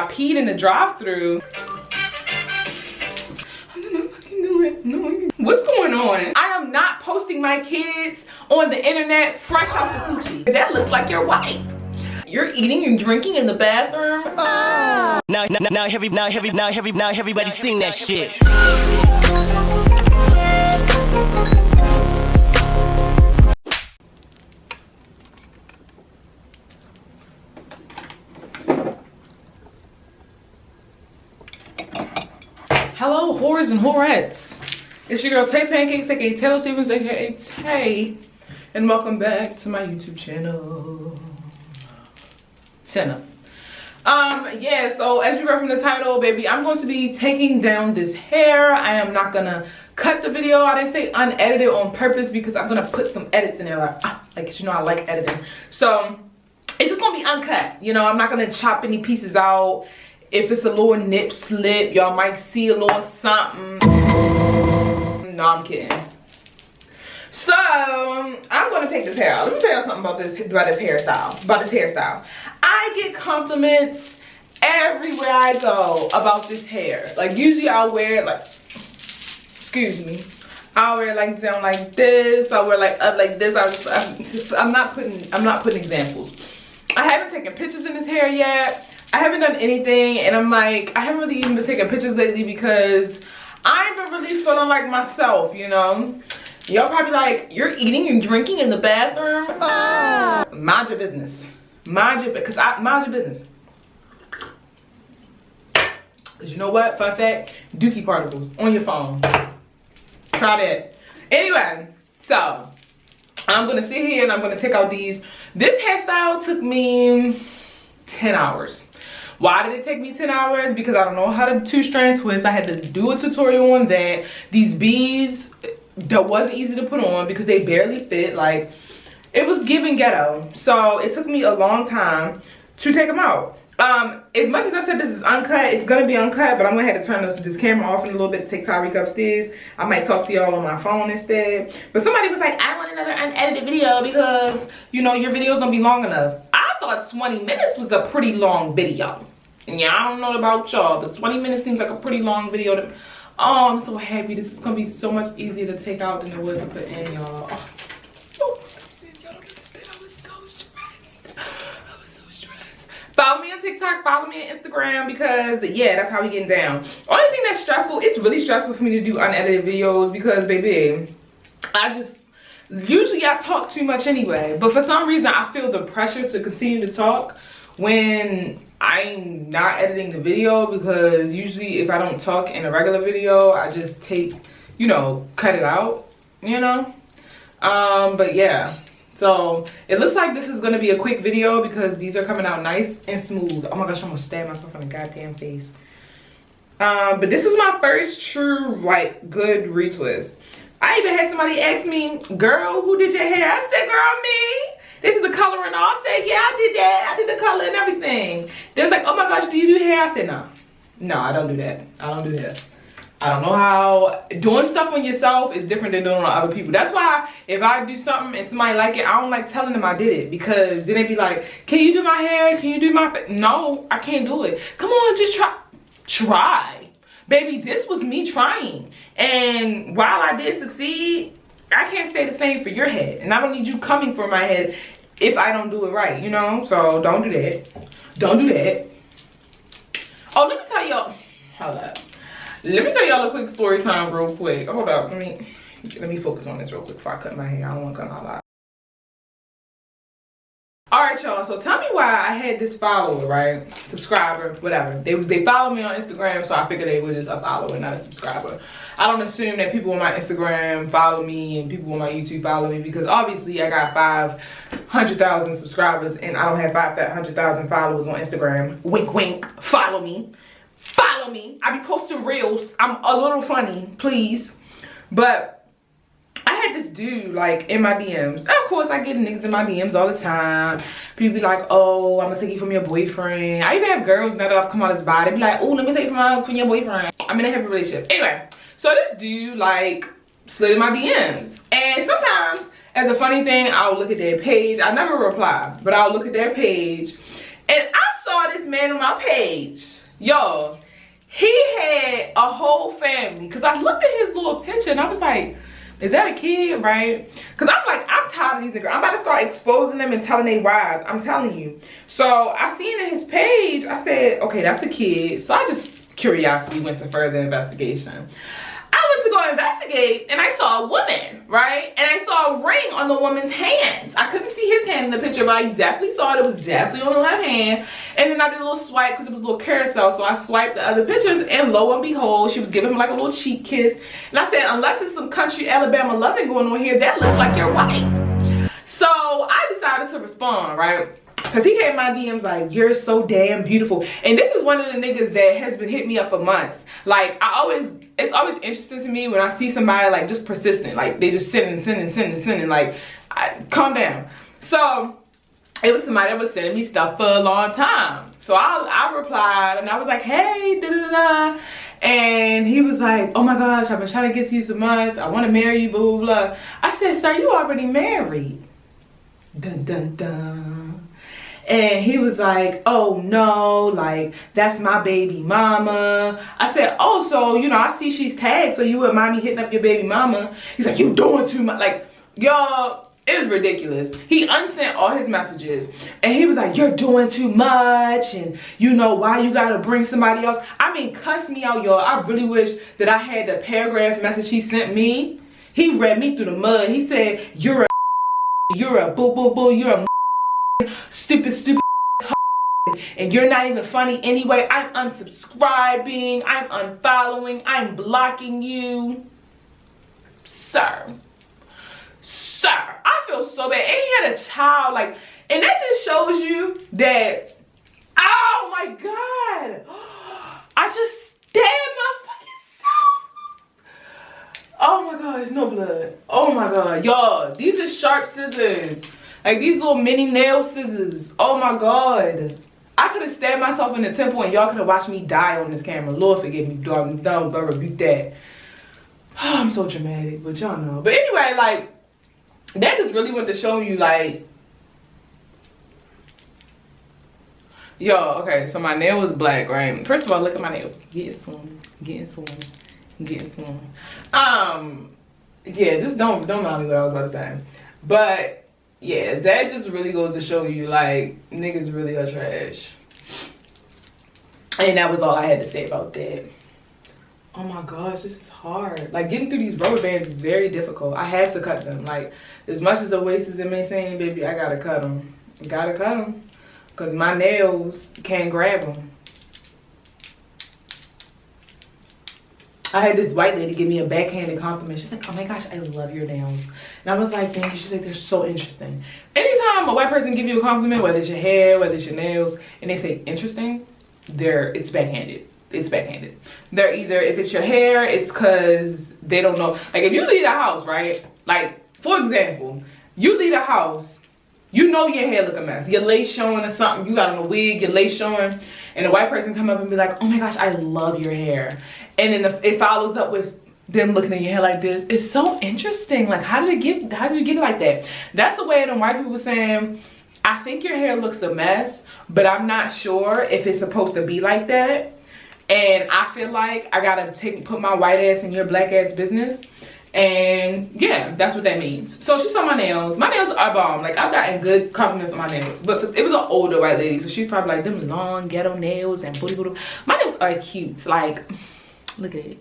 I peed in the drive-thru. What's going on? I am not posting my kids on the internet fresh out the coochie. That looks like your wife. You're eating and drinking in the bathroom. Now everybody sing that shit. Hello, whores and whorettes. It's your girl Tay Pancakes, aka Taylor Stevens, aka Tay, and welcome back to my YouTube channel. Yeah, so as you read from the title, baby, I'm going to be taking down this hair. I am not gonna cut the video. I didn't say unedited on purpose because I'm gonna put some edits in there, like you know, I like editing. So it's just gonna be uncut. You know, I'm not gonna chop any pieces out. If it's a little nip slip, y'all might see a little something. No, I'm kidding. So I'm gonna take this hair out. Let me tell y'all something about this hairstyle. I get compliments everywhere I go about this hair. Like usually I'll wear it like, excuse me, I'll wear it like down like this. I'll wear it like up like this. I'm not putting examples. I haven't taken pictures in this hair yet. I haven't done anything, and I'm like, I haven't really even been taking pictures lately because I ain't been really feeling like myself, you know. Y'all probably like, you're eating and drinking in the bathroom. Mind your business. Mind your business. Cause you know what? Fun fact: dookie particles on your phone. Try that. Anyway, so I'm gonna sit here and I'm gonna take out these. This hairstyle took me 10 hours. Why did it take me 10 hours? Because I don't know how to two-strand twist. I had to do a tutorial on that. These beads, that wasn't easy to put on because they barely fit. Like, it was giving ghetto. So it took me a long time to take them out. As much as I said this is uncut, it's gonna be uncut, but I'm gonna have to turn this camera off in a little bit to take Tyreek upstairs. I might talk to y'all on my phone instead. But somebody was like, I want another unedited video because, you know, your videos don't be long enough. I thought 20 minutes was a pretty long video. Yeah, I don't know about y'all, but 20 minutes seems like a pretty long video to me. Oh, I'm so happy. This is gonna be so much easier to take out than it was to put in, y'all. Oh, so excited. Y'all don't understand. I was so stressed. Follow me on TikTok, follow me on Instagram, because yeah, that's how we getting down. Only thing that's stressful, it's really stressful for me to do unedited videos because, baby, usually I talk too much anyway, but for some reason I feel the pressure to continue to talk when I'm not editing the video, because usually if I don't talk in a regular video, I just take, you know, cut it out, you know. But yeah, so it looks like this is gonna be a quick video because these are coming out nice and smooth. Oh my gosh, I'm gonna stab myself in the goddamn face. But this is my first true, like, good retwist. I even had somebody ask me, girl, who did your hair? I said, girl, me. This is the color and all. I said, yeah, I did that. I did the color and everything. They was like, oh my gosh, do you do hair? I said, no. No, I don't do that. I don't do that. I don't know how. Doing stuff on yourself is different than doing it on other people. That's why if I do something and somebody like it, I don't like telling them I did it, because then they be like, can you do my hair? Can you do my face? No, I can't do it. Come on, just try. Try. Baby, this was me trying. And while I did succeed, I can't stay the same for your head, and I don't need you coming for my head if I don't do it right, you know. So don't do that. Don't do that. Oh, let me tell y'all. Hold up. Let me tell y'all a quick story time real quick. Hold up. Let me focus on this real quick before I cut my hair. I don't want to cut my live. Alright, y'all, so tell me why I had this follower, right? Subscriber, whatever. They follow me on Instagram, so I figured they were just a follower, not a subscriber. I don't assume that people on my Instagram follow me and people on my YouTube follow me, because obviously I got 500,000 subscribers and I don't have 500,000 followers on Instagram. Wink, wink. Follow me. Follow me. I be posting reels. I'm a little funny, please. But I had this dude, like, in my DMs. And of course, I get niggas in my DMs all the time. People be like, oh, I'm gonna take you from your boyfriend. I even have girls now that I've come out as bi. They be like, oh, let me take you from your boyfriend. I'm in a happy relationship. Anyway, so this dude, like, slid in my DMs. And sometimes, as a funny thing, I'll look at their page. I never reply, but I'll look at their page. And I saw this man on my page. Y'all, he had a whole family. Because I looked at his little picture and I was like, is that a kid, right? Because I'm like, I'm tired of these niggas. I'm about to start exposing them and telling they lies. I'm telling you. So I seen in his page, I said, okay, that's a kid. So I just, curiosity, went to further investigation. I went to go investigate and I saw a woman, right? And I saw a ring on the woman's hands. I couldn't see his hand in the picture, but I definitely saw it. It was definitely on the left hand. And then I did a little swipe because it was a little carousel. So I swiped the other pictures and lo and behold, she was giving him like a little cheek kiss. And I said, unless it's some country Alabama loving going on here, that looks like your wife. So I decided to respond, right? Because he came in my DMs like, you're so damn beautiful. And this is one of the niggas that has been hitting me up for months. Like, it's always interesting to me when I see somebody like just persistent. Like, they just sending. Like, calm down. So, it was somebody that was sending me stuff for a long time. So, I replied and I was like, hey, da-da-da-da. And he was like, oh my gosh, I've been trying to get to you for months. I want to marry you, blah, blah, blah. I said, sir, you already married. Dun, dun, dun. And he was like, oh no, like, that's my baby mama. I said, oh, so, you know, I see she's tagged, so you wouldn't mind me hitting up your baby mama. He's like, you doing too much. Like, y'all, it was ridiculous. He unsent all his messages. And he was like, you're doing too much. And you know, why you gotta bring somebody else? I mean, cuss me out, y'all. I really wish that I had the paragraph message he sent me. He read me through the mud. He said, you're a boo, boo, boo, you're a stupid and you're not even funny anyway. I'm unsubscribing, I'm unfollowing, I'm blocking you. Sir, I feel so bad. And he had a child, like, and that just shows you that, oh my God, I just stabbed my fucking self. Oh my God, there's no blood. Oh my God, y'all, these are sharp scissors. Like these little mini nail scissors. Oh my God. I could have stabbed myself in the temple and y'all could have watched me die on this camera. Lord forgive me, dog. Don't rebuke that. Oh, I'm so dramatic, but y'all know. But anyway, like, that just really went to show you, like, yo, okay, so my nail was black, right? First of all, look at my nails. Getting some. Yeah, just don't mind me what I was about to say. But yeah, that just really goes to show you, like, niggas really are trash. And that was all I had to say about that. Oh my gosh, this is hard. Like, getting through these rubber bands is very difficult. I had to cut them. Like, as much as a waste as it may seem, baby, I gotta cut them. Gotta cut them. Because my nails can't grab them. I had this white lady give me a backhanded compliment. She's like, oh my gosh, I love your nails. And I was like, thank you. She's like, they're so interesting. Anytime a white person give you a compliment, whether it's your hair, whether it's your nails, and they say interesting, it's backhanded. It's backhanded. They're either, if it's your hair, it's because they don't know. Like, if you leave the house, right? Like, for example, you leave the house, you know your hair look a mess. Your lace showing or something. You got on a wig, your lace showing. And a white person come up and be like, oh my gosh, I love your hair. And then it follows up with them looking at your hair like this. It's so interesting. Like, how did you get it like that? That's the way them white people saying, I think your hair looks a mess, but I'm not sure if it's supposed to be like that. And I feel like I gotta put my white ass in your black ass business. And yeah, that's what that means. So she saw my nails. My nails are bomb. Like, I've gotten good compliments on my nails. But it was an older white lady, so she's probably like, them long ghetto nails and booty booty. My nails are cute. Like, look at it.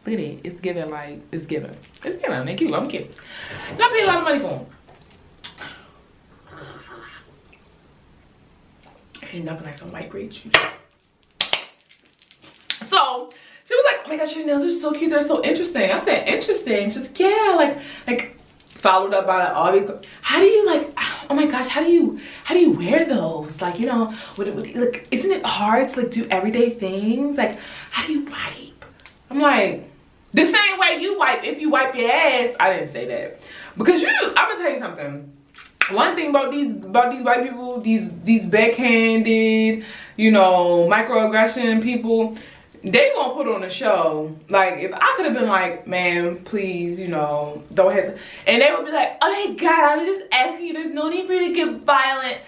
Look at it. It's giving, like, it's giving. It's giving. They're cute. I'm cute. And I paid a lot of money for them. Ain't nothing like some white grape juice. So she was like, oh my gosh, your nails are so cute, they're so interesting. I said, interesting? She's like, yeah, like followed up by all these, how do you, like, oh my gosh, how do you wear those? Like, you know, look, isn't it hard to, like, do everyday things? Like, how do you wipe? I'm like, the same way you wipe if you wipe your ass. I didn't say that. Because I'm gonna tell you something. One thing about these white people, these backhanded, you know, microaggression people, they gonna put on a show. Like, if I could have been like, man, please, you know, don't hesitate. And they would be like, oh my God, I was just asking you, there's no need for you to get violent.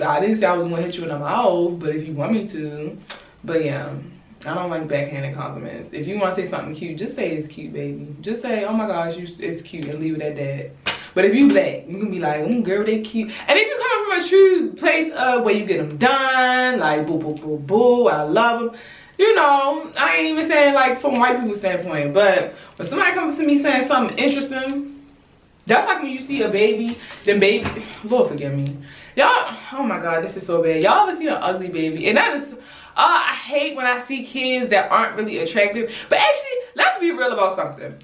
I didn't say I was gonna hit you in the mouth, but if you want me to. But yeah, I don't like backhanded compliments. If you want to say something cute, just say it's cute, baby. Just say, oh my gosh, it's cute, and leave it at that. But if you black, you can be like, girl, they cute. And if you come from a true place of where you get them done, like boo, boo, boo, boo, I love them. You know, I ain't even saying like from white people's standpoint, but when somebody comes to me saying something interesting, that's like when you see a baby, then baby, Lord forgive me. Y'all, oh my God, this is so bad. Y'all ever seen an ugly baby? And that is, I hate when I see kids that aren't really attractive. But actually, let's be real about something.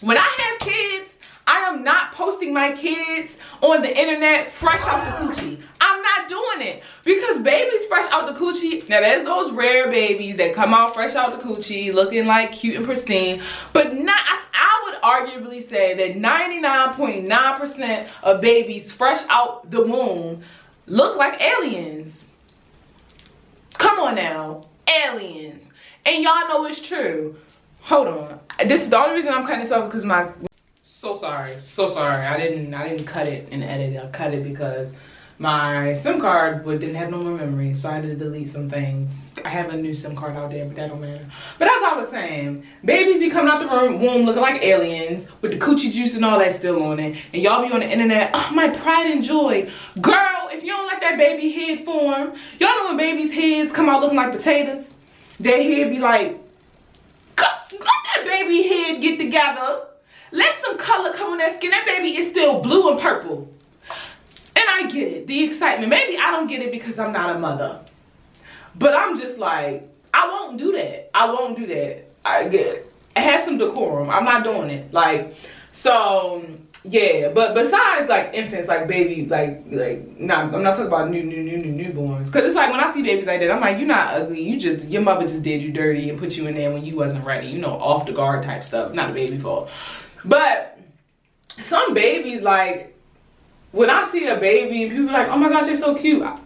When I have kids, I am not posting my kids on the internet fresh out the coochie. I'm not doing it. Because babies fresh out the coochie, now there's those rare babies that come out fresh out the coochie looking like cute and pristine. But not, I would arguably say that 99.9% of babies fresh out the womb look like aliens. Come on now, aliens. And y'all know it's true. Hold on. This is the only reason I'm cutting this off because my... So sorry. I didn't cut it and edit it. I cut it because my SIM card didn't have no more memory, so I had to delete some things. I have a new SIM card out there, but that don't matter. But as I was saying, babies be coming out the womb looking like aliens with the coochie juice and all that still on it, and y'all be on the internet, oh, my pride and joy. Girl, if you don't like that baby head form, y'all know when babies' heads come out looking like potatoes, their head be like, let that baby head get together. Let some color come on that skin. That baby is still blue and purple. And I get it, the excitement. Maybe I don't get it because I'm not a mother. But I'm just like, I won't do that. I won't do that. I have some decorum. I'm not doing it. Like, so, yeah. But besides, like, infants, like, baby, nah, I'm not talking about newborns. Because it's like, when I see babies like that, I'm like, you're not ugly. Your mother just did you dirty and put you in there when you wasn't ready. You know, off the guard type stuff. Not a baby fault. But some babies, like, when I see a baby and people are like, oh my gosh, they're so cute. I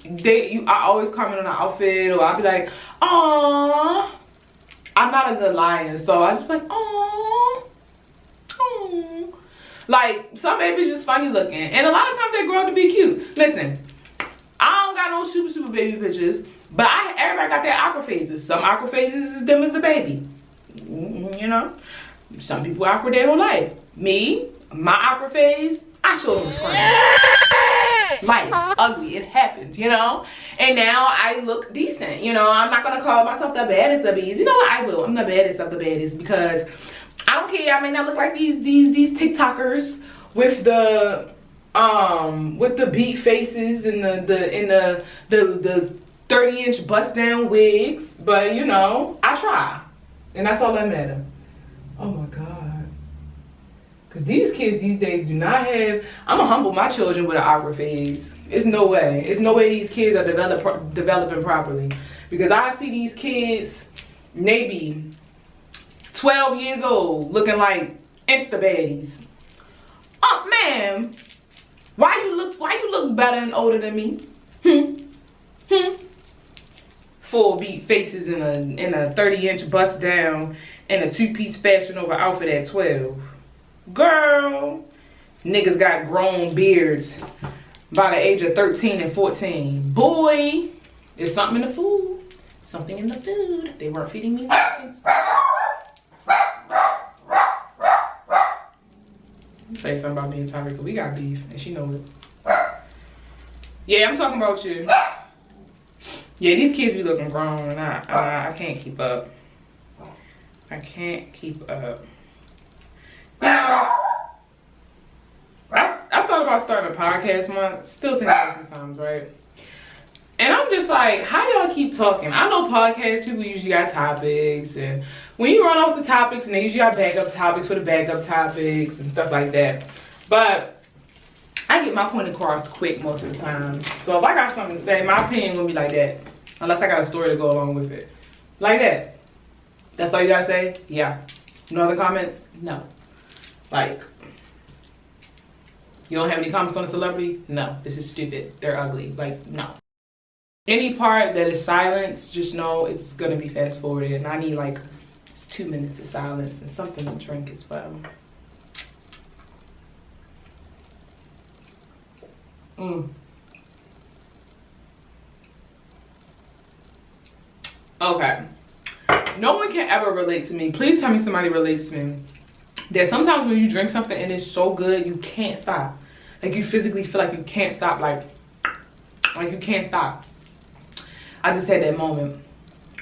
always comment on the outfit, or I'll be like, aww. I'm not a good liar, so I just be like, aww. Aww. Like, some babies just funny looking. And a lot of times they grow up to be cute. Listen, I don't got no super baby pictures, but everybody got their aqua phases. Some aqua phases is them as a baby. You know? Some people awkward their whole life. Me, my awkward phase, I show them screen. Life, ugly, it happens, you know? And now I look decent, you know? I'm not gonna call myself the baddest of bees. You know what? I will. I'm the baddest of the baddest because I don't care. I may not look like these TikTokers with the beat faces and the 30-inch bust down wigs, but you know, I try. And that's all that matters. Oh my God. Because these kids these days do not have, I'm gonna humble my children with an awkward phase. It's no way. It's no way these kids are developing properly. Because I see these kids, maybe 12 years old, looking like Insta baddies. Oh man, why you look better and older than me? Full beat faces in a 30-inch bust down and a two-piece fashion over outfit at 12. Girl, niggas got grown beards by the age of 13 and 14. Boy, there's something in the food. Something in the food. They weren't feeding me. Say something about being tired because we got beef and she knows it. Yeah, I'm talking about you. Yeah, these kids be looking grown and I can't keep up. I can't keep up. You know, I thought about starting a podcast month. Still think about it sometimes, right? And I'm just like, how y'all keep talking? I know podcasts, people usually got topics, and when you run off the topics, and they usually got backup topics for the backup topics and stuff like that. But I get my point across quick most of the time. So if I got something to say, my opinion will be like that. Unless I got a story to go along with it. Like that. That's all you gotta say? Yeah. No other comments? No. Like, you don't have any comments on a celebrity? No. This is stupid. They're ugly. Like, no. Any part that is silence, just know it's gonna be fast forwarded. And I need like 2 minutes of silence and something to drink as well. Okay. No one can ever relate to me. Please tell me somebody relates to me. There's sometimes when you drink something and it's so good, you can't stop. Like you physically feel like you can't stop. Like you can't stop. I just had that moment.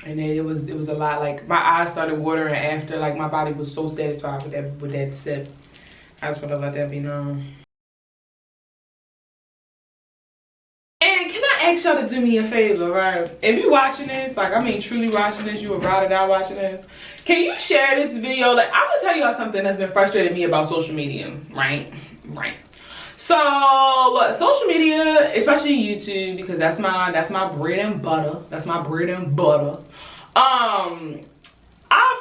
And then it was a lot. Like my eyes started watering after. Like my body was so satisfied with that sip. I just want to let that be known. And can I ask y'all to do me a favor, right? If you watching this, like I mean truly watching this, you were ride or die watching this, can you share this video? Like I'm gonna tell y'all something that's been frustrating me about social media, right? So social media, especially YouTube, because that's my bread and butter. That's my bread and butter. I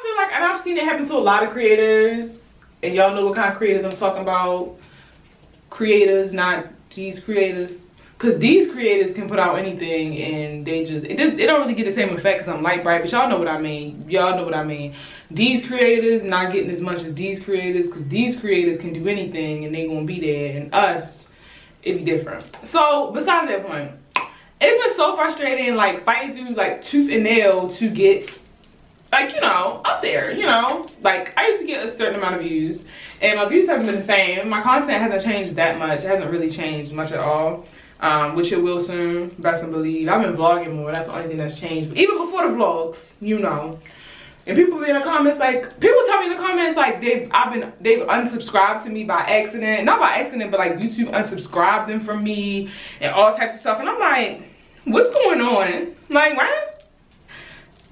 feel like, and I've seen it happen to a lot of creators, and y'all know what kind of creators I'm talking about. Creators, not these creators. Because these creators can put out anything and they just, it don't really get the same effect because I'm light bright, but y'all know what I mean. Y'all know what I mean. These creators not getting as much as these creators because these creators can do anything and they gonna be there, and us, it be different. So besides that point, it's been so frustrating, like fighting through like tooth and nail to get, like, you know, up there, you know. Like I used to get a certain amount of views and my views haven't been the same. My content hasn't changed that much. It hasn't really changed much at all. Which it will soon, best believe. I've been vlogging more, that's the only thing that's changed. But even before the vlogs, you know. And people be in the comments like, people tell me in the comments like they've unsubscribed to me by accident. Not by accident, but like YouTube unsubscribed them from me and all types of stuff. And I'm like, what's going on? Like,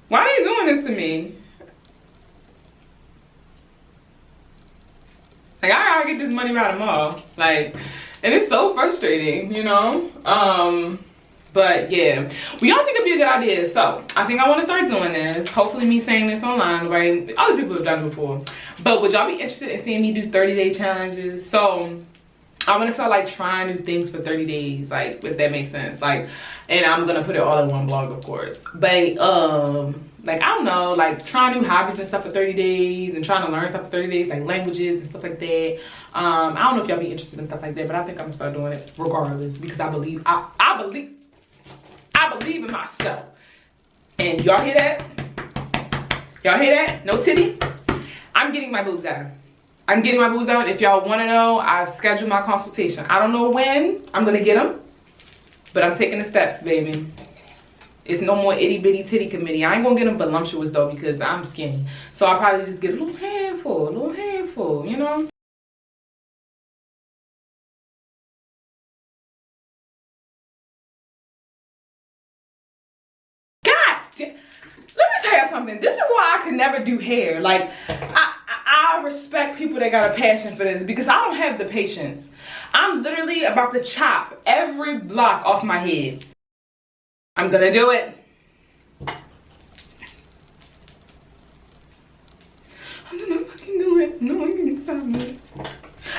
why are you doing this to me? Like, I gotta get this money out of them all. Like, and it's so frustrating, you know? But yeah, we all think it'd be a good idea. So I think I want to start doing this. Hopefully me saying this online, right? Other people have done it before. But would y'all be interested in seeing me do 30-day challenges? So I'm gonna start like trying new things for 30 days, like if that makes sense. Like, and I'm gonna put it all in one blog, of course. But like I don't know, like trying new hobbies and stuff for 30 days and trying to learn stuff for 30 days, like languages and stuff like that. I don't know if y'all be interested in stuff like that, but I think I'm gonna start doing it regardless because I believe in myself. And y'all hear that? Y'all hear that? No titty? I'm getting my boobs out. I'm getting my boobs out. If y'all want to know, I've scheduled my consultation. I don't know when I'm gonna get them, but I'm taking the steps, baby. It's no more itty bitty titty committee. I ain't gonna get them voluptuous though because I'm skinny. So I'll probably just get a little handful, you know? Let me tell you something. This is why I could never do hair. Like, I respect people that got a passion for this because I don't have the patience. I'm literally about to chop every block off my head. I'm gonna do it. I'm gonna fucking do it. No one can stop me.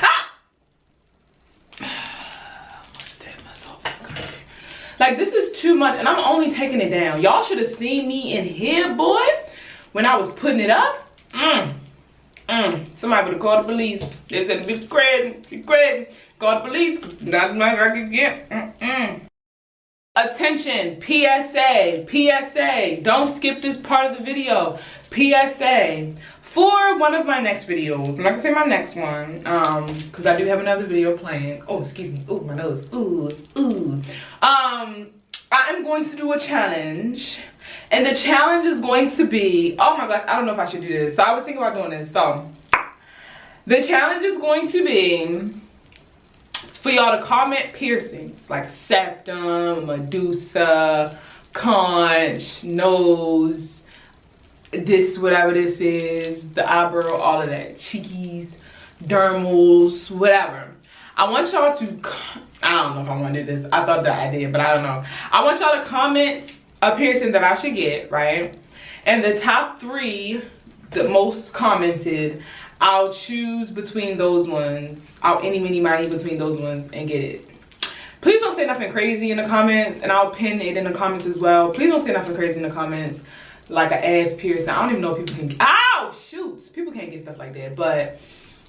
Ah! Like, this is too much, and I'm only taking it down. Y'all should have seen me in here, boy, when I was putting it up. Somebody would have called the police. They said, be crazy. Call the police, because that's not I can get. Attention, PSA. Don't skip this part of the video. PSA. For one of my next videos, I'm not gonna say my next one, because I do have another video planned. Oh, excuse me. Ooh, my nose. Ooh. I am going to do a challenge, and the challenge is going to be, oh my gosh, I don't know if I should do this. So I was thinking about doing this. So the challenge is going to be for y'all to comment piercings like septum, medusa, conch, nose, this, whatever this is, the eyebrow, all of that, cheekies, dermals, whatever. I want y'all to, I don't know if I want to do this. I thought that I did, but I don't know. I want y'all to comment a piercing that I should get, right? And the top 3, the most commented, I'll choose between those ones. I'll any between those ones and get it. Please don't say nothing crazy in the comments, and I'll pin it in the comments as well. Please don't say nothing crazy in the comments, like an ass piercing. I don't even know if people can, ow, shoot. People can't get stuff like that, but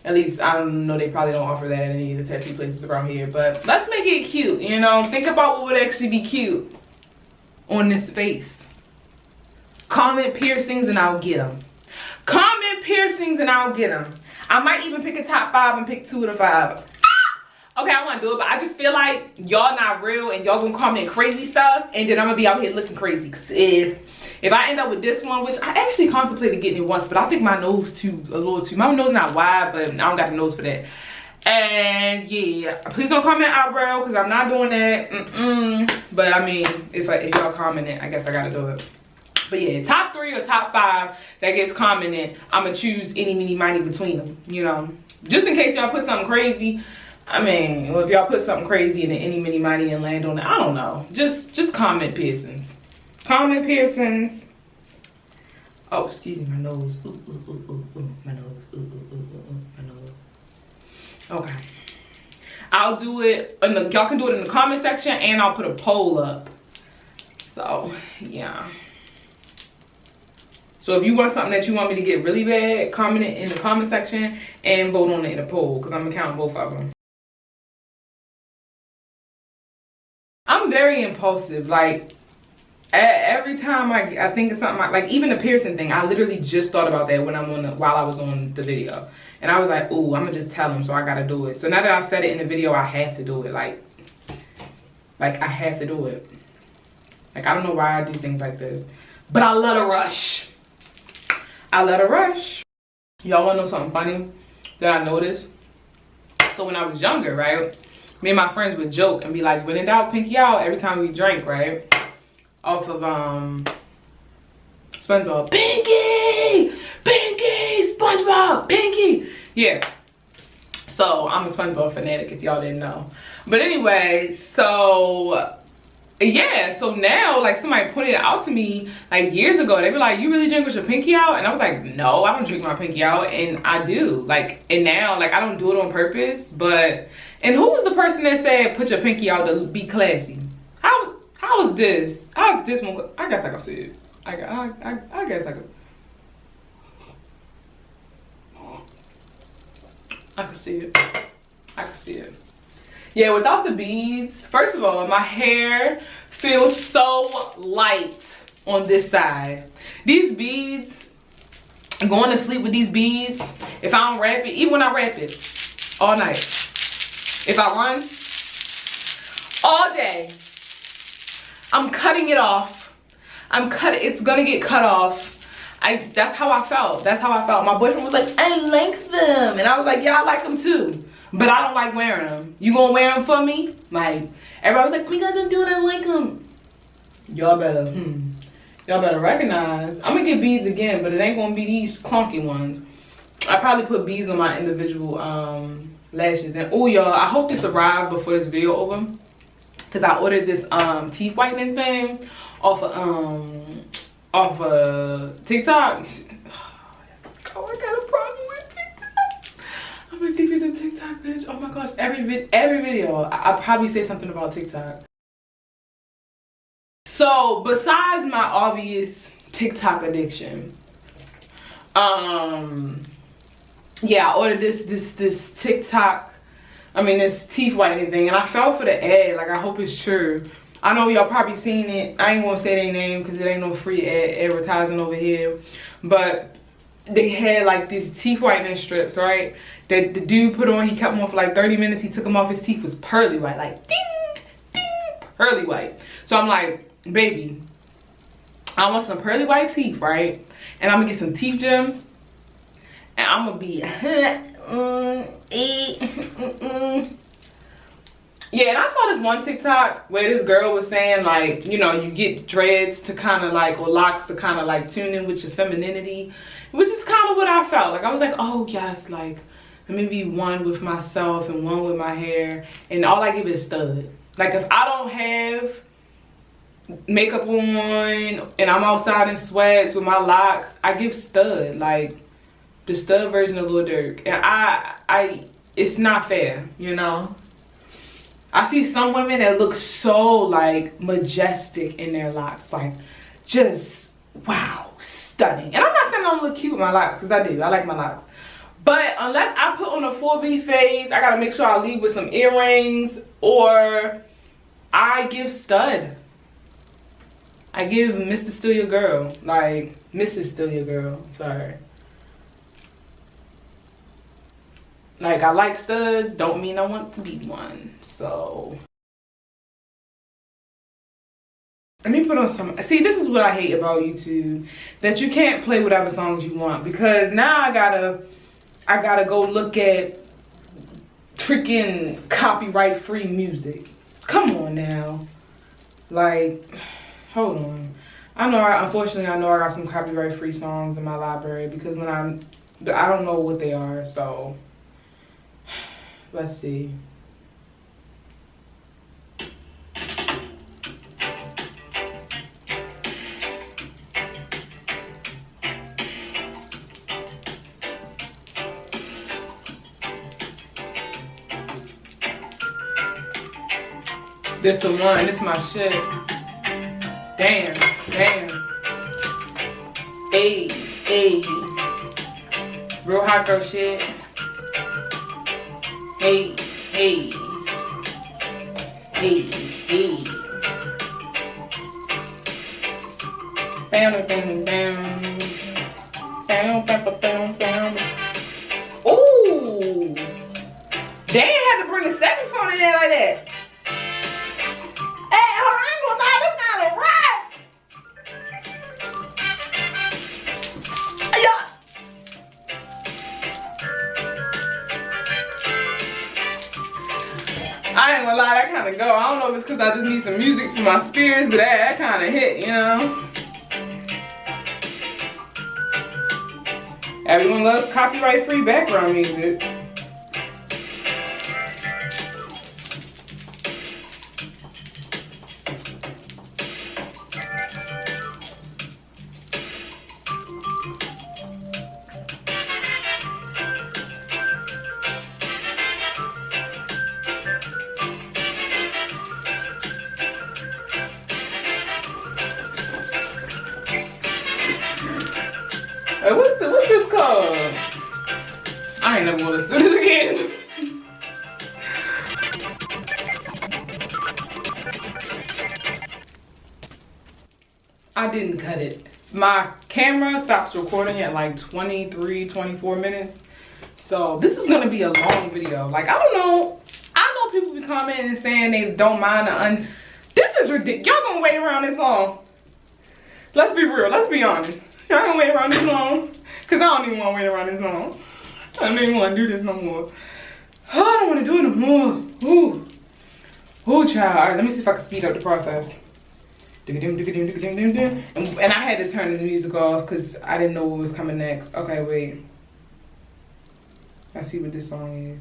at least I don't know, they probably don't offer that at any of the tattoo places around here. But let's make it cute, you know? Think about what would actually be cute on this face. Comment piercings and I'll get them. Comment piercings and I'll get them. I might even pick a top 5 and pick 2 of the 5. Okay, I want to do it, but I just feel like y'all not real and y'all gonna comment crazy stuff, and then I'm gonna be out here looking crazy. Cause if I end up with this one, which I actually contemplated getting it once, but I think my nose a little too. My nose not wide, but I don't got the nose for that. And yeah, please don't comment eyebrow because I'm not doing that. But I mean, if y'all comment it, I guess I gotta do it. But yeah, top 3 or top 5 that gets commented, I'm gonna choose any, meeny, miny between them. You know, just in case y'all put something crazy. I mean, well, if y'all put something crazy in the any, mini, miny and land on it, I don't know. Just comment piercings. Comment piercings. Oh, excuse me, my nose. Ooh, my nose. My nose. Okay. I'll do it. Y'all can do it in the comment section, and I'll put a poll up. So, yeah. So if you want something that you want me to get really bad, comment it in the comment section and vote on it in a poll, because I'm gonna count both of them. I'm very impulsive. Like, every time I think of something, like even the piercing thing, I literally just thought about that while I was on the video. And I was like, ooh, I'm gonna just tell him, so I gotta do it. So now that I've said it in the video, I have to do it. Like I have to do it. Like, I don't know why I do things like this, but I let her rush. I let her rush. Y'all wanna know something funny that I noticed? So when I was younger, right, me and my friends would joke and be like, when in doubt, pinky out, every time we drank, right? Off of SpongeBob. Pinky! Pinky! SpongeBob! Pinky! Yeah. So I'm a SpongeBob fanatic if y'all didn't know. But anyway, so yeah, so now like somebody pointed it out to me like years ago. They were like, you really drink with your pinky out? And I was like, no, I don't drink my pinky out. And I do. Like, and now like I don't do it on purpose, but and who was the person that said put your pinky out to be classy? How is this? How is this one? I guess I can see it. I guess I could. I can see it. I can see it. Yeah, without the beads, first of all, my hair feels so light on this side. These beads, going to sleep with these beads, if I don't wrap it, even when I wrap it, all night. If I run, all day, I'm cutting it off. It's gonna get cut off. That's how I felt. That's how I felt. My boyfriend was like, I like them. And I was like, yeah, I like them too. But I don't like wearing them. You gonna wear them for me? Like, everybody was like, we gotta do it, I like them. Y'all better recognize. I'm gonna get beads again, but it ain't gonna be these clunky ones. I probably put beads on my individual lashes. And oh y'all, I hope this arrived before this video over, because I ordered this teeth whitening thing off of TikTok. Oh, I got a problem with TikTok. I'm addicted to TikTok, bitch. Oh my gosh, every video I probably say something about TikTok. So besides my obvious TikTok addiction, yeah, I ordered this TikTok, this teeth whitening thing, and I fell for the ad. Like, I hope it's true. I know y'all probably seen it. I ain't gonna say their name because it ain't no free advertising over here, but they had like these teeth whitening strips, right, that the dude put on. He kept them on for like 30 minutes. He took them off. His teeth was pearly white, like ding ding, pearly white. So I'm like, baby, I want some pearly white teeth, right? And I'm gonna get some teeth gems, and I'm gonna be yeah. And I saw this one TikTok where this girl was saying, like, you know, you get dreads to kind of like, or locks to kind of like tune in with your femininity, which is kind of what I felt. Like, I was like, oh yes, like, let me be one with myself and one with my hair, and all I give is stud. Like, if I don't have makeup on and I'm outside in sweats with my locks, I give stud, like the stud version of Lil Durk. And it's not fair, you know. I see some women that look so like majestic in their locks, like just wow, stunning. And I'm not saying I don't look cute with my locks, because I do, I like my locks. But unless I put on a 4B phase, I gotta make sure I leave with some earrings, or I give stud. I give Mr. Still Your Girl. Like, Mrs. Still Your Girl. Sorry. Like, I like studs, don't mean I want to be one. So let me put on some. See, this is what I hate about YouTube, that you can't play whatever songs you want, because now I gotta go look at freaking copyright free music. Come on now. Like, hold on. Unfortunately I know I got some copyright free songs in my library, because when I don't know what they are, so let's see. This the one, this my shit. Damn. Hey. Real hot girl shit. Hey. Bam. Ooh. Damn, had to bring a saxophone in there like that. I ain't gonna lie, that kind of go. I don't know if it's because I just need some music for my spirits, but that kind of hit, you know? Everyone loves copyright-free background music. What's this called? I ain't never gonna listen to this again. I didn't cut it. My camera stops recording at like 23, 24 minutes. So this is gonna be a long video. Like, I don't know. I know people be commenting and saying they don't mind this is ridiculous. Y'all gonna wait around this long? Let's be real, let's be honest. Y'all gonna wait around this long? Cause I don't even wanna wait around this long. I don't even wanna do this no more. Oh, I don't wanna do it no more. Ooh, child. All right, let me see if I can speed up the process. And I had to turn the music off because I didn't know what was coming next. Okay, wait. Let's see what this song is.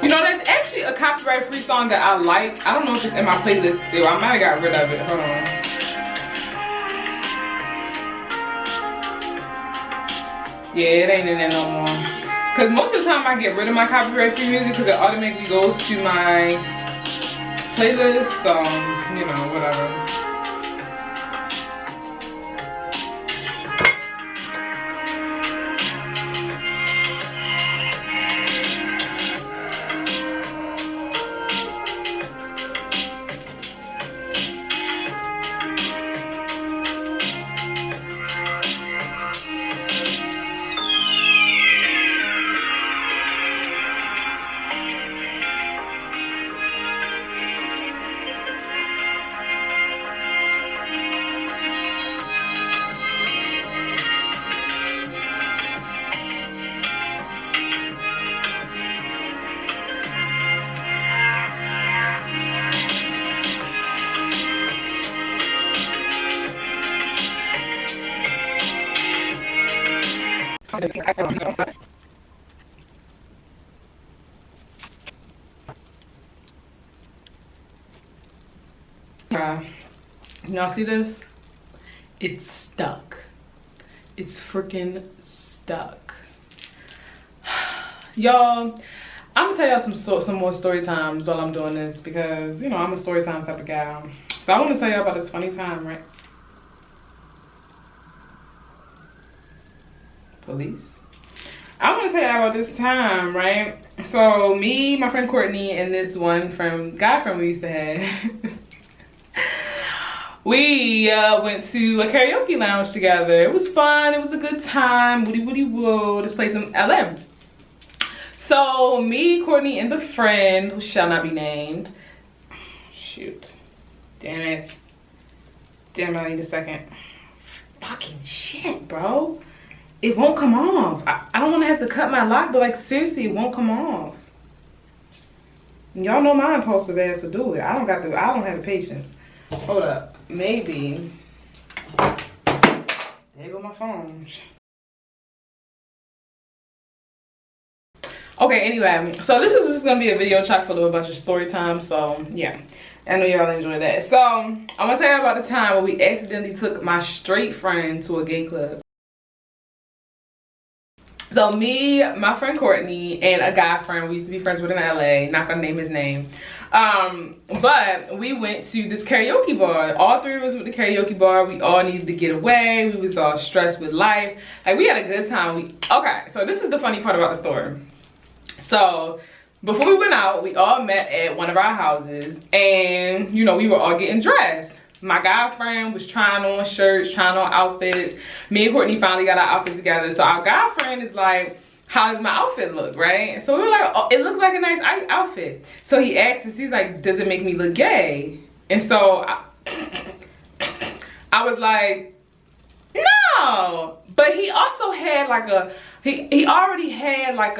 You know, there's actually a copyright-free song that I like. I don't know if it's in my playlist still. I might have got rid of it. Hold on. Yeah, it ain't in there no more. Because most of the time I get rid of my copyright-free music because it automatically goes to my playlist. So, you know, whatever. Y'all see this? It's stuck. It's freaking stuck. Y'all, I'm gonna tell y'all some more story times while I'm doing this, because you know I'm a story time type of gal. So I want to tell y'all about this funny time, right? Police. I want to tell y'all about this time, right? So me, my friend Courtney, and this one guy friend we used to have, we went to a karaoke lounge together. It was fun. It was a good time. Woody woody woo. This place in LA. So me, Courtney, and the friend who shall not be named. Shoot. Damn it. Damn it, I need a second. Fucking shit, bro. It won't come off. I don't want to have to cut my lock, but like seriously, it won't come off. Y'all know my impulsive ass to do it. I don't have the patience. Hold up. Maybe. There go my phone. Okay, anyway, so this is just gonna be a video chock full of a bunch of story time. So yeah, I know y'all enjoy that. So I'm gonna tell you about the time where we accidentally took my straight friend to a gay club. So me, my friend Courtney, and a guy friend we used to be friends with in LA, not gonna name his name, but we went to this karaoke bar. All three of us went to the karaoke bar. We all needed to get away. We was all stressed with life. Like, we had a good time. Okay, so this is the funny part about the story. So before we went out, we all met at one of our houses, and you know, we were all getting dressed. My guy friend was trying on shirts, trying on outfits. Me and Courtney finally got our outfits together. So our guy friend is like, how does my outfit look, right? So we were like, oh, it looked like a nice outfit. So he asked us, he's like, does it make me look gay? And so I was like, no. But he also had like he already had like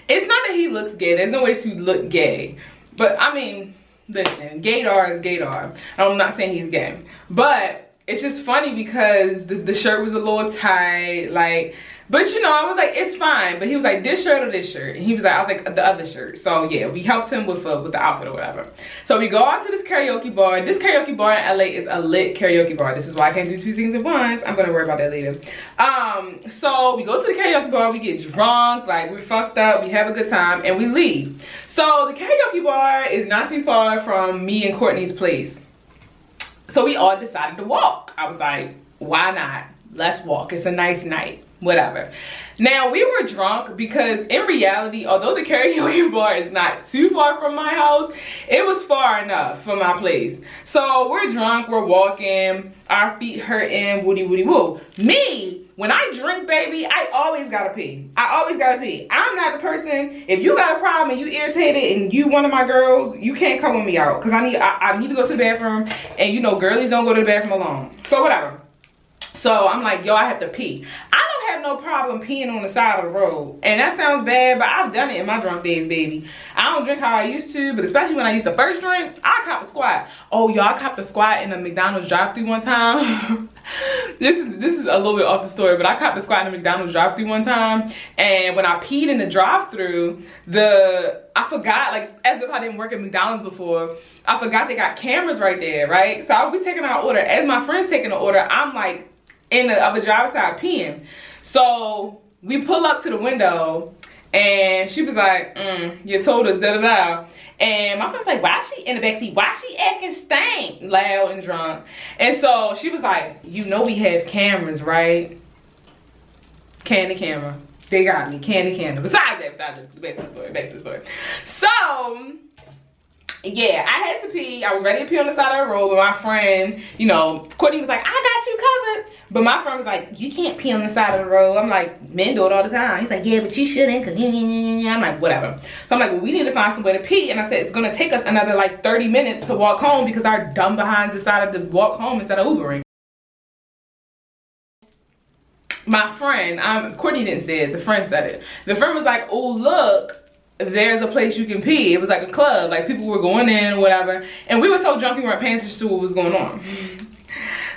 it's not that he looks gay. There's no way to look gay. But I mean, listen, gaydar is gaydar. I'm not saying he's gay, but it's just funny because the shirt was a little tight, like, but you know, I was like, it's fine. But he was like, this shirt or this shirt? And he was like, I was like, the other shirt. So yeah, we helped him with the outfit or whatever. So we go out to this karaoke bar. This karaoke bar in LA is a lit karaoke bar. This is why I can't do two things at once. I'm gonna worry about that later. So we go to the karaoke bar, we get drunk, like we fucked up, we have a good time, and we leave. So the karaoke bar is not too far from me and Courtney's place. So we all decided to walk. I was like, why not? Let's walk. It's a nice night. Whatever. Now, we were drunk because in reality, although the karaoke bar is not too far from my house, it was far enough from my place. So we're drunk, we're walking, our feet hurting, woody woody woo. Me, when I drink, baby, I always gotta pee. I always gotta pee. I'm not the person, if you got a problem and you irritated and you one of my girls, you can't come with me out. Because I need to go to the bathroom, and you know, girlies don't go to the bathroom alone. So whatever. So I'm like, yo, I have to pee. I don't have no problem peeing on the side of the road. And that sounds bad, but I've done it in my drunk days, baby. I don't drink how I used to, but especially when I used to first drink, I copped a squat. Oh, y'all, I copped a squat in a McDonald's drive-thru one time. This is a little bit off the story, but I copped a squat in a McDonald's drive-thru one time. And when I peed in the drive-thru, I forgot, like, as if I didn't work at McDonald's before, I forgot they got cameras right there, right? So I'll be taking our order. As my friend's taking the order, I'm like, in the other driver's side peeing. So we pull up to the window and she was like, you told us da-da-da. And my friend was like, why is she in the backseat? Why is she acting stank, loud and drunk? And so she was like, you know we have cameras, right? Can the camera. They got me, can the camera. Besides that, back to the story. So yeah, I had to pee. I was ready to pee on the side of the road, but my friend, you know, Courtney was like, I got you covered. But my friend was like, you can't pee on the side of the road. I'm like, men do it all the time. He's like, yeah, but you shouldn't, because I'm like, whatever. So I'm like, well, we need to find some way to pee. And I said, it's going to take us another like 30 minutes to walk home because our dumb behinds decided to walk home instead of Ubering. My friend, Courtney didn't say it, the friend said it. The friend was like, oh, look, there's a place you can pee. It was like a club, like people were going in or whatever, and we were so drunk we weren't paying attention to what was going on.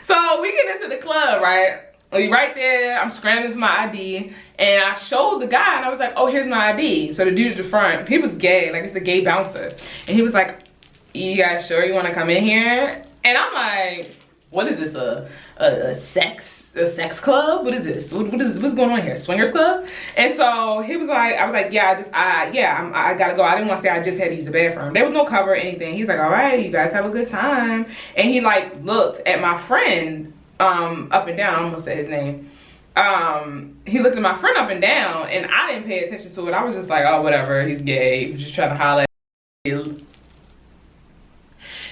So we get into the club, right? We right there, I'm scrambling for my ID, and I showed the guy and I was like, oh, here's my ID. So the dude at the front, he was gay, like it's a gay bouncer, and he was like, you guys sure you want to come in here? And I'm like, what is this, a sex a sex club? What is this? What's going on here? Swingers club? And so he was like, I was like, yeah, I gotta go. I didn't want to say I just had to use the bathroom. There was no cover or anything. He's like, all right, you guys have a good time. And he like looked at my friend up and down. I almost said his name. He looked at my friend up and down, and I didn't pay attention to it. I was just like, oh, whatever, he's gay. He was just trying to holler at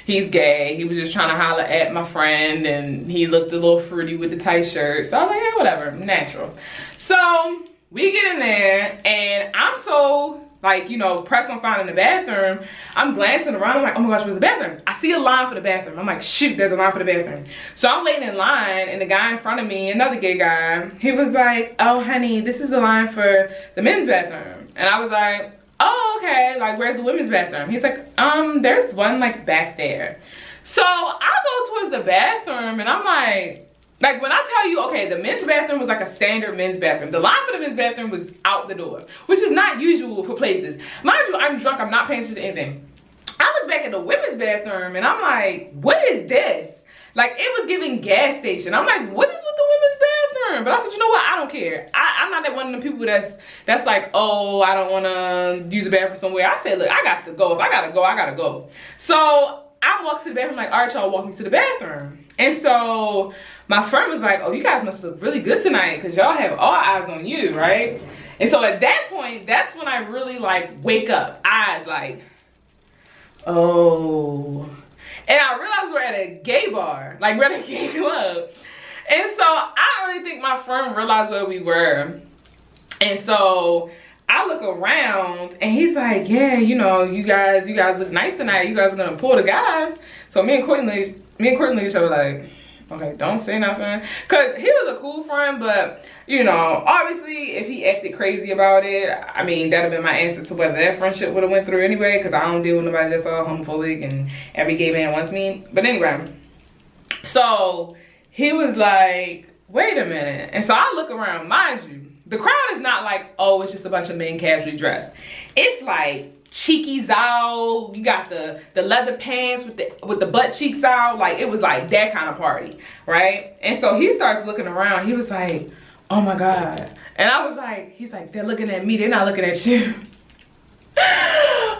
he's gay. He was just trying to holler at my friend, and he looked a little fruity with the tight shirt. So I was like, yeah, whatever, natural. So we get in there, and I'm so like, you know, pressed on finding the bathroom. I'm glancing around. I'm like, oh my gosh, where's the bathroom? I see a line for the bathroom. I'm like, shoot, there's a line for the bathroom. So I'm waiting in line, and the guy in front of me, another gay guy, he was like, oh honey, this is the line for the men's bathroom. And I was like, oh, okay, like where's the women's bathroom? He's like, there's one like back there. So I go towards the bathroom, and I'm like when I tell you, okay, the men's bathroom was like a standard men's bathroom. The line for the men's bathroom was out the door, which is not usual for places. Mind you, I'm drunk, I'm not paying attention to anything. I look back at the women's bathroom, and I'm like, what is this? Like, it was giving gas station. I'm like, what is with the women's bathroom? But I said, you know what? I don't care. I'm not that one of them people that's like, oh, I don't want to use the bathroom somewhere. I said, look, I got to go. If I got to go, I got to go. So I walked to the bathroom, like, all right, y'all, walk me to the bathroom. And so my friend was like, oh, you guys must look really good tonight because y'all have all eyes on you, right? And so at that point, that's when I really, like, wake up. Eyes like, oh. And I realized we're at a gay bar, like we're at a gay club. And so I don't really think my friend realized where we were. And so I look around, and he's like, yeah, you know, you guys look nice tonight. You guys are gonna pull the guys. So me and Courtney looked at each other like, okay, don't say nothing. Cause he was a cool friend, but you know, obviously if he acted crazy about it, I mean, that'd have been my answer to whether that friendship would have went through anyway, cause I don't deal with nobody that's all homophobic and every gay man wants me. But anyway, so he was like, wait a minute. And so I look around, mind you, the crowd is not like, oh, it's just a bunch of men casually dressed. It's like cheekies out, you got the leather pants with the butt cheeks out, like it was like that kind of party, right? And so he starts looking around. He was like, oh my god. And I was like, he's like, they're looking at me, they're not looking at you.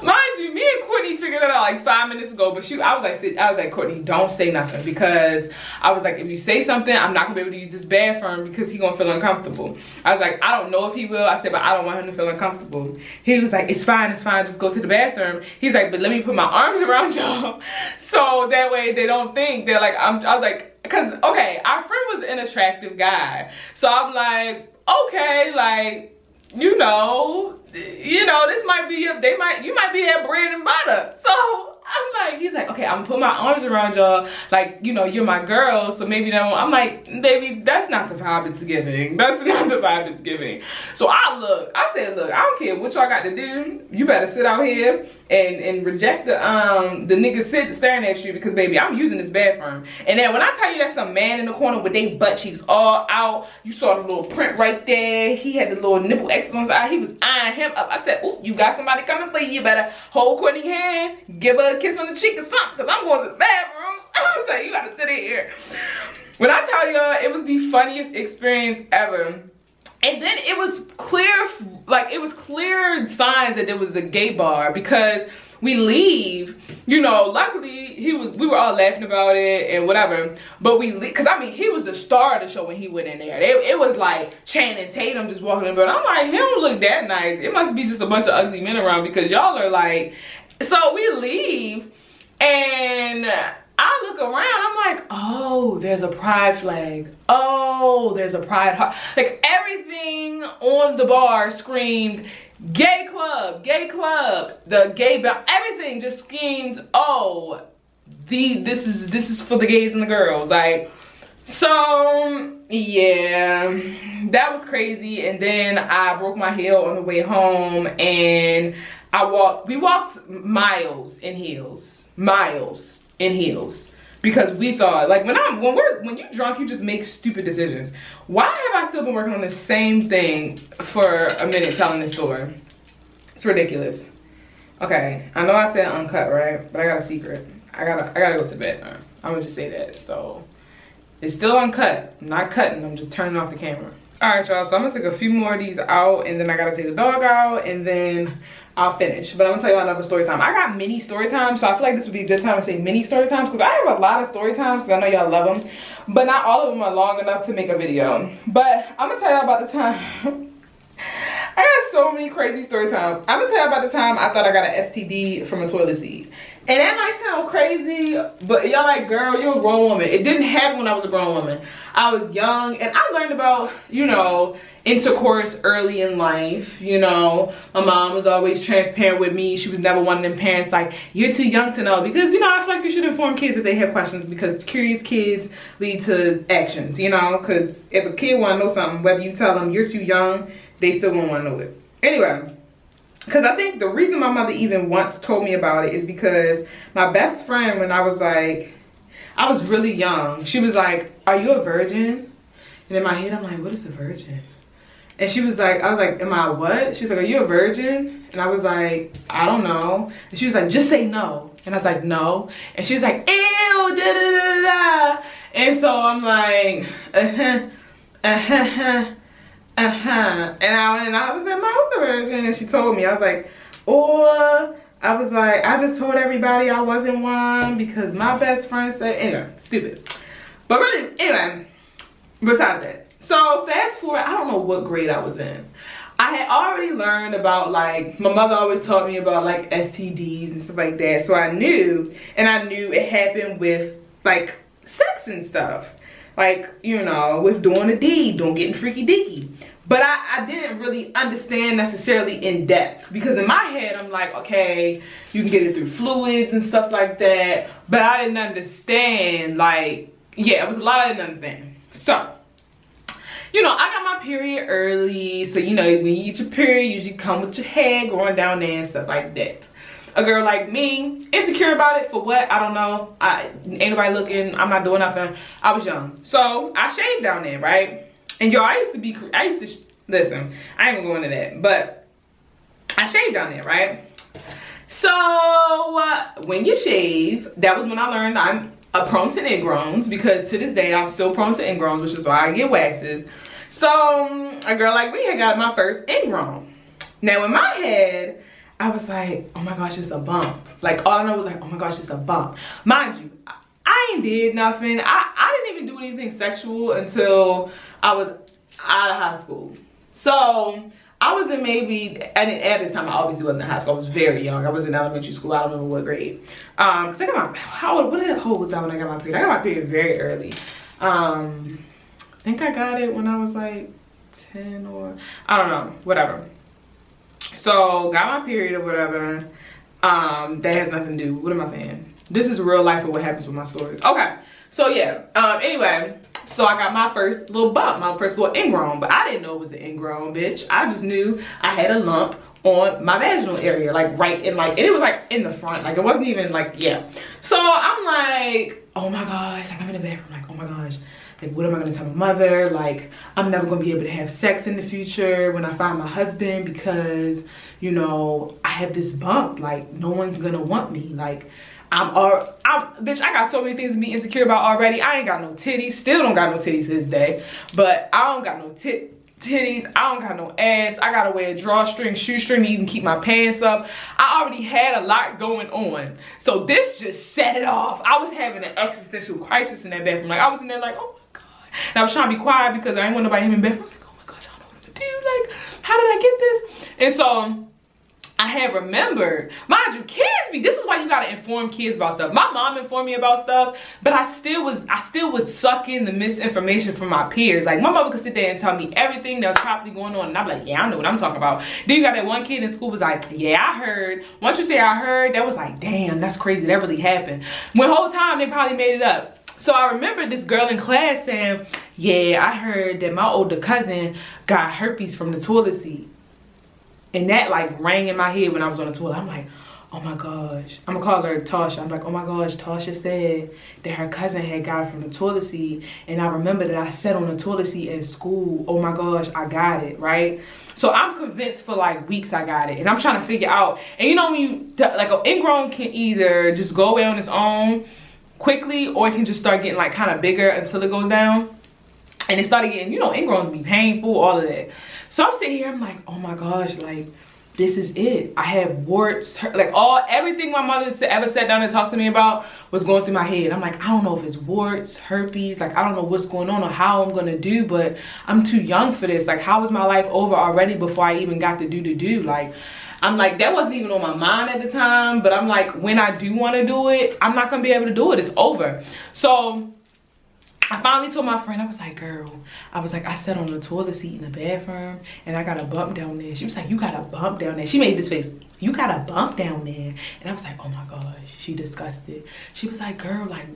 Mind you, me and Courtney figured that out like 5 minutes ago, but I was like, Courtney, don't say nothing, because I was like, if you say something, I'm not gonna be able to use this bathroom because he's gonna feel uncomfortable. I was like, I don't know if he will. I said, but I don't want him to feel uncomfortable. He was like, it's fine, just go to the bathroom. He's like, but let me put my arms around y'all so that way they don't think they're like, I was like, because okay, our friend was an attractive guy, so I'm like, okay, like, you know, this might be you might be that bread and butter. So I'm like, he's like, okay, I'm gonna put my arms around y'all, like, you know, you're my girl, so maybe that won't. I'm like, baby, that's not the vibe it's giving. That's not the vibe it's giving. So I said, look, I don't care what y'all got to do. You better sit out here and reject the niggas staring at you, because baby, I'm using this bathroom. And then when I tell you that some man in the corner with they butt cheeks all out, you saw the little print right there. He had the little nipple X on his eye. He was eyeing him up. I said, ooh, you got somebody coming for you. You better hold Courtney's hand, give her a kiss on the cheek or something, because I'm going to the bathroom. I was like, you got to sit in here. When I tell y'all, it was the funniest experience ever. And then it was clear, like, it was clear signs that it was a gay bar, because we leave, you know, luckily we were all laughing about it and whatever, but we leave, because I mean, he was the star of the show when he went in there. It was like Channing Tatum just walking in, but I'm like, he don't look that nice. It must be just a bunch of ugly men around, because y'all are like, so we leave, and I look around, I'm like, oh, there's a pride flag. Oh, there's a pride heart. Like, everything on the bar screamed, gay club, the gay bell, everything just screamed, oh, this is for the gays and the girls. Like, so yeah, that was crazy. And then I broke my heel on the way home, and we walked miles in heels, because we thought, like, when you're drunk, you just make stupid decisions. Why have I still been working on the same thing for a minute telling this story? It's ridiculous. Okay, I know I said uncut, right? But I got a secret. I gotta go to bed. I'm gonna just say that. So It's still uncut. I'm not cutting, I'm just turning off the camera. All right, y'all, so I'm gonna take a few more of these out, and then I gotta take the dog out, and then I'll finish. But I'm gonna tell you another story time. I got mini story times, so I feel like this would be a good time to say mini story times, because I have a lot of story times, because I know y'all love them, but not all of them are long enough to make a video. But I'm gonna tell y'all about the time. I got so many crazy story times. I'm gonna tell you about the time I thought I got an STD from a toilet seat. And that might sound crazy, but y'all like, girl, you're a grown woman. It didn't happen when I was a grown woman. I was young, and I learned about, you know, intercourse early in life. You know, my mom was always transparent with me. She was never one of them parents like, you're too young to know. Because, you know, I feel like you should inform kids if they have questions, because curious kids lead to actions, you know. Because if a kid want to know something, whether you tell them you're too young, they still won't want to know it. Anyway, because I think the reason my mother even once told me about it is because my best friend, when I was like, I was really young, she was like, are you a virgin? And in my head, I'm like, what is a virgin? And she was like, I was like, am I a what? She was like, are you a virgin? And I was like, I don't know. And she was like, just say no. And I was like, no. And she was like, ew, da da da da. And so I'm like, And I was like, I was a virgin. And she told me, I was like, or I was like, I just told everybody I wasn't one because my best friend said, anyway, stupid. But really, anyway, besides that. So fast forward, I don't know what grade I was in. I had already learned about, like, my mother always taught me about like STDs and stuff like that. So I knew, and I knew it happened with like sex and stuff. Like, you know, with doing a deed, don't getting freaky deaky. But I didn't really understand necessarily in depth, because in my head I'm like, okay, you can get it through fluids and stuff like that. But I didn't understand, like, yeah, it was a lot I didn't understand. So, you know, I got my period early. So, you know, when you get your period, you usually come with your hair going down there and stuff like that. A girl like me, insecure about it for what? I don't know. Ain't nobody looking. I'm not doing nothing. I was young. So I shaved down there, right? And y'all, listen, I ain't gonna go into that, but I shaved down there, right? So when you shave, that was when I learned I'm prone to ingrowns, because to this day, I'm still prone to ingrowns, which is why I get waxes. So a girl like me had got my first ingrown. Now in my head, I was like, oh my gosh, it's a bump. Like, all I know was like, oh my gosh, it's a bump. Mind you, I ain't did nothing. I didn't even do anything sexual until I was out of high school. So I was in maybe, and at this time I obviously wasn't in high school. I was very young. I was in elementary school. I don't remember what grade. Cause I got my, what was I when I got my period? I got my period very early. I think I got it when I was like 10 or, I don't know, whatever. So got my period or whatever. That has nothing to do, what am I saying? This is real life of what happens with my stories. Okay, so yeah, anyway, so I got my first little bump, my first little ingrown, but I didn't know it was an ingrown, bitch. I just knew I had a lump on my vaginal area, like right in, like, and it was like in the front, like it wasn't even like, yeah. So I'm like, oh my gosh, like I'm in the bathroom, like, oh my gosh, like what am I gonna tell my mother? Like, I'm never gonna be able to have sex in the future when I find my husband, because, you know, I have this bump, like no one's gonna want me. Like, bitch, I got so many things to be insecure about already. I ain't got no titties, still don't got no titties to this day, but I don't got no titties, I don't got no ass, I gotta wear a drawstring, shoestring to even keep my pants up. I already had a lot going on, so this just set it off. I was having an existential crisis in that bathroom. Like, I was in there like, oh my god, and I was trying to be quiet because I didn't want nobody in the bathroom. I was like, oh my gosh, I don't know what to do, like, how did I get this? And so I have remembered, mind you, kids this is why you gotta inform kids about stuff. My mom informed me about stuff, but I still would suck in the misinformation from my peers. Like, my mother could sit there and tell me everything that was probably going on, and I'm like, yeah, I know what I'm talking about. Then you got that one kid in school was like, yeah, I heard. Once you say I heard, that was like, damn, that's crazy, that really happened. When the whole time they probably made it up. So I remember this girl in class saying, yeah, I heard that my older cousin got herpes from the toilet seat. And that like rang in my head when I was on the toilet. I'm like, oh my gosh. I'm gonna call her Tasha. I'm like, oh my gosh, Tasha said that her cousin had got it from the toilet seat. And I remember that I sat on the toilet seat in school. Oh my gosh, I got it, right? So I'm convinced for like weeks I got it. And I'm trying to figure out. And you know when you, like, an ingrown can either just go away on its own, quickly, or it can just start getting like kind of bigger until it goes down. And it started getting, you know, ingrowns be painful, all of that. So I'm sitting here, I'm like, oh my gosh, like, this is it. I have warts, like everything my mother ever sat down and talked to me about was going through my head. I'm like, I don't know if it's warts, herpes, like I don't know what's going on or how I'm gonna do, but I'm too young for this. Like, how is my life over already before I even got to do? Like, I'm like, that wasn't even on my mind at the time, but I'm like, when I do want to do it, I'm not gonna be able to do it. It's over. So I finally told my friend, I was like, girl, I sat on the toilet seat in the bathroom and I got a bump down there. She was like, you got a bump down there. She made this face, you got a bump down there. And I was like, oh my gosh, she disgusted. She was like, girl, like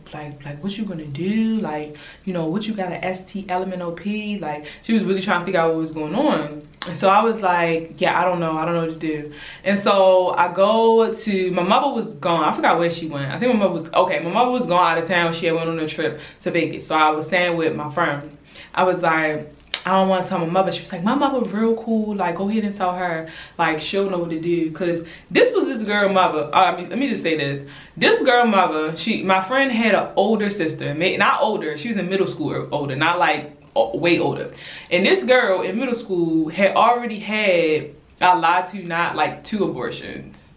what you gonna do? Like, you know, what you got a ST LMNOP? Like, she was really trying to figure out what was going on. And so I was like, yeah, I don't know what to do. And so I go to, my mother was gone. I forgot where she went. I think my mother was, okay, my mother was gone out of town. She had went on a trip to Vegas. So I was staying with my friend. I was like, I don't want to tell my mother. She was like, my mother real cool. Like, go ahead and tell her. Like, she'll know what to do. Because this was this girl mother. I mean, let me just say this. This girl mother, my friend had an older sister. Not older. She was in middle school older. Not like way older. And this girl in middle school had already had, I lied to you not, like 2 abortions.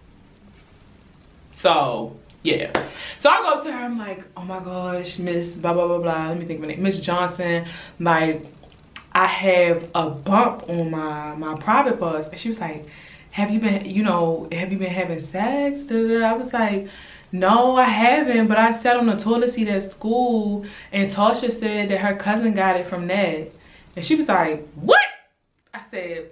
So yeah. So I go up to her, I'm like, oh my gosh, Miss blah blah blah blah, let me think of my name, Miss Johnson, like I have a bump on my private bus. And she was like, have you been having sex? I was like, no, I haven't, but I sat on the toilet seat at school and Tasha said that her cousin got it from that. And she was like, what? I said,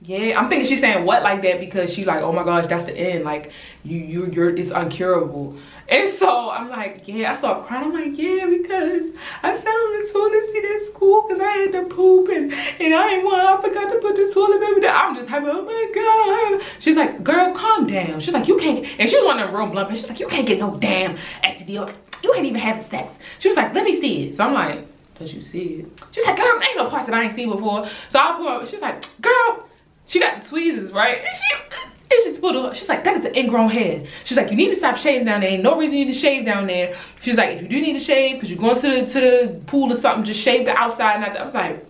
yeah. I'm thinking she's saying what like that because she like, oh my gosh, that's the end. Like, it's uncurable. And so I'm like, yeah, I started crying. I'm like, yeah, because I sat on the toilet seat at school because I had to poop and I forgot to put the toilet paper down. I'm just happy, oh my God. She's like, girl, calm down. She's like, you can't, and she was one of them real blunt, and she's like, you can't get no damn STD. You ain't even having sex. She was like, let me see it. So I'm like, does you see it? She's like, girl, ain't no parts that I ain't seen before. So I pull up, she's like, girl, she got the tweezers, right? And she's like, that is an ingrown hair. She's like, you need to stop shaving down there. Ain't no reason you need to shave down there. She's like, if you do need to shave because you're going to the pool or something, just shave the outside. And I was like,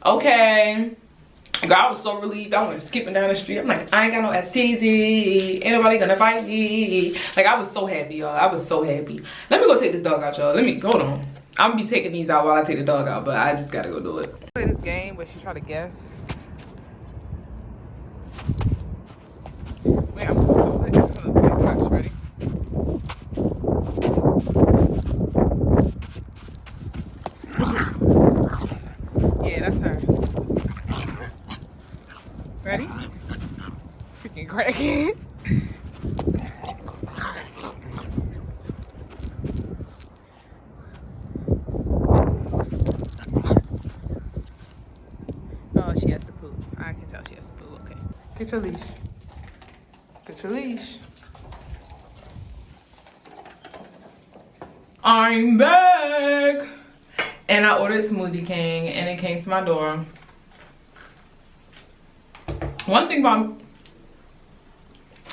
okay. Girl, I was so relieved. I went skipping down the street. I'm like, I ain't got no STD. Ain't nobody gonna fight me. Like, I was so happy, y'all. I was so happy. Let me go take this dog out, y'all. Hold on. I'm gonna be taking these out while I take the dog out, but I just gotta go do it. Play this game where she try to guess. Wait, I'm going to watch. Ready? Yeah, that's her. Ready? Freaking crackhead. Oh, she has to poop. I can tell she has to poop. Okay. Get your leash. Get your leash. I'm back. And I ordered Smoothie King and it came to my door. One thing about,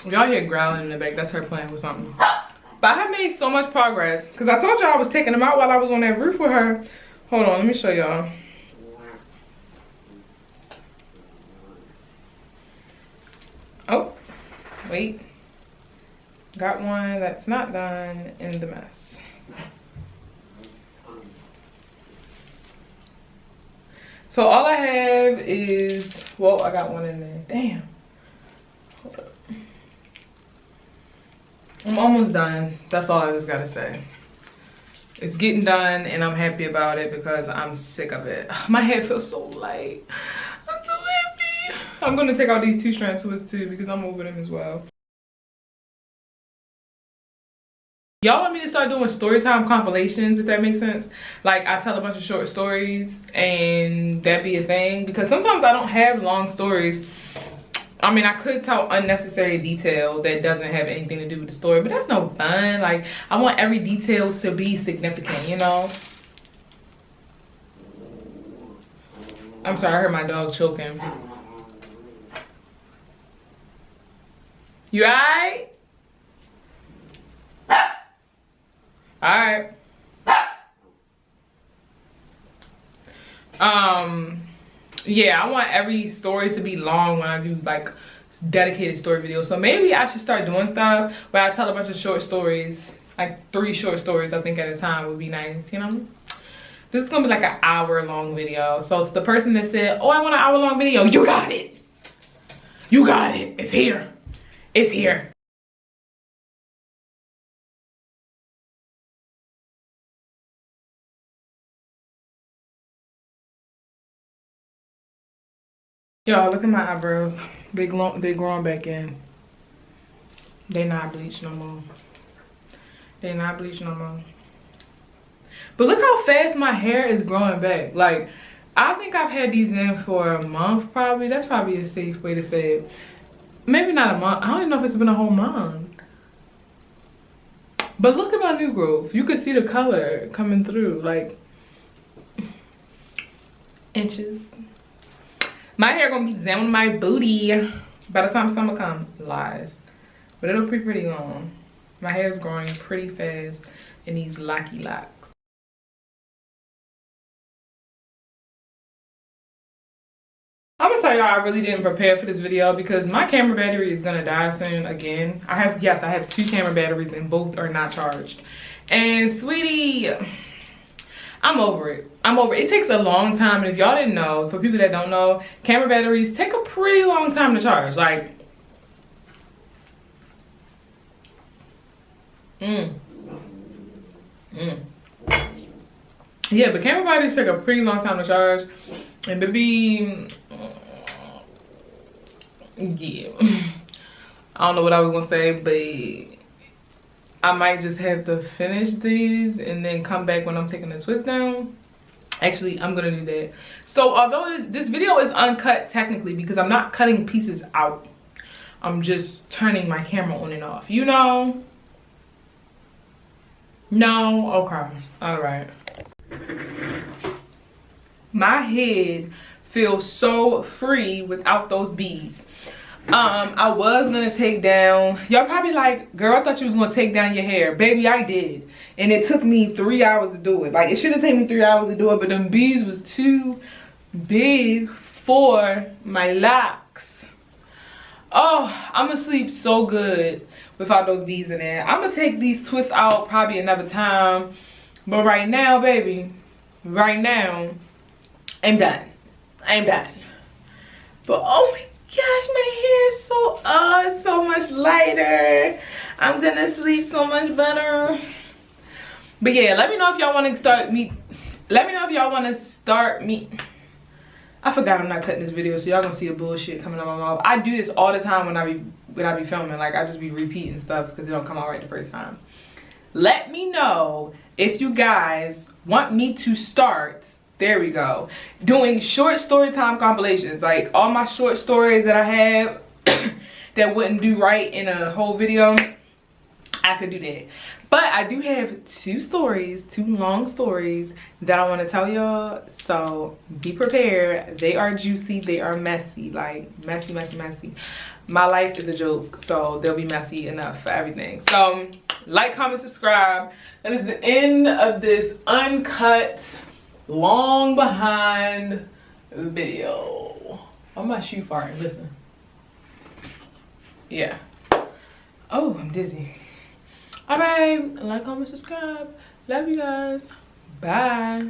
y'all hear growling in the back, that's her playing with something. But I have made so much progress because I told y'all I was taking them out while I was on that roof with her. Hold on, let me show y'all. Oh, wait. Got one that's not done in the mess. So all I have is, well, I got one in there. Damn. Hold up. I'm almost done. That's all I just gotta say. It's getting done and I'm happy about it because I'm sick of it. My head feels so light. I'm so happy. I'm gonna take out these 2-strand twists too because I'm over them as well. Y'all want me to start doing story time compilations, if that makes sense? Like, I tell a bunch of short stories and that be a thing, because sometimes I don't have long stories. I mean, I could tell unnecessary detail that doesn't have anything to do with the story, but that's no fun. Like, I want every detail to be significant, you know? I'm sorry, I heard my dog choking. You alright? Alright. Yeah, I want every story to be long when I do like dedicated story videos. So maybe I should start doing stuff where I tell a bunch of short stories, like 3 short stories I think at a time would be nice, you know? This is gonna be like an hour-long video. So it's the person that said, oh, I want an hour-long video. You got it. You got it. It's here. It's here. Y'all, look at my eyebrows. They growing back in. They not bleached no more. They not bleached no more. But look how fast my hair is growing back. Like, I think I've had these in for a month probably. That's probably a safe way to say it. Maybe not a month. I don't even know if it's been a whole month. But look at my new growth. You can see the color coming through. Like, inches. My hair gonna be down my booty by the time summer comes. Lies. But it'll be pretty long. My hair is growing pretty fast in these locky locks. I'm gonna tell y'all I really didn't prepare for this video because my camera battery is gonna die soon again. I have 2 camera batteries and both are not charged. And sweetie, I'm over it. I'm over it. It takes a long time, and if y'all didn't know, for people that don't know, camera batteries take a pretty long time to charge. Like, yeah, but camera batteries take a pretty long time to charge. And baby, yeah, I don't know what I was gonna say, but I might just have to finish these and then come back when I'm taking the twist down. Actually, I'm gonna do that. So although this video is uncut technically because I'm not cutting pieces out, I'm just turning my camera on and off, you know? No? Okay. All right. My head feels so free without those beads. I was gonna take down, y'all probably like, girl, I thought you was gonna take down your hair. Baby, I did. And it took me 3 hours to do it. Like, it shouldn't take me 3 hours to do it, but them beads was too big for my locks. Oh, I'm gonna sleep so good without those beads in there. I'm gonna take these twists out probably another time. But right now, baby, right now, I'm done. I'm done. But oh my gosh, my hair is so much lighter. I'm gonna sleep so much better. But yeah, let me know if y'all want to start me. Let me know if y'all want to start me. I forgot I'm not cutting this video, so y'all gonna see the bullshit coming out of my mouth. I do this all the time when I be filming. Like, I just be repeating stuff because it don't come out right the first time. Let me know if you guys want me to start, there we go, doing short story time compilations. Like, all my short stories that I have that wouldn't do right in a whole video, I could do that. But I do have 2 long stories that I want to tell y'all. So be prepared. They are juicy. They are messy. Like, messy, messy, messy. My life is a joke, so they'll be messy enough for everything. So like, comment, subscribe. That is the end of this uncut, long behind video. I'm my shoe farting. Listen. Yeah. Oh, I'm dizzy. All right, like, comment, subscribe. Love you guys. Bye.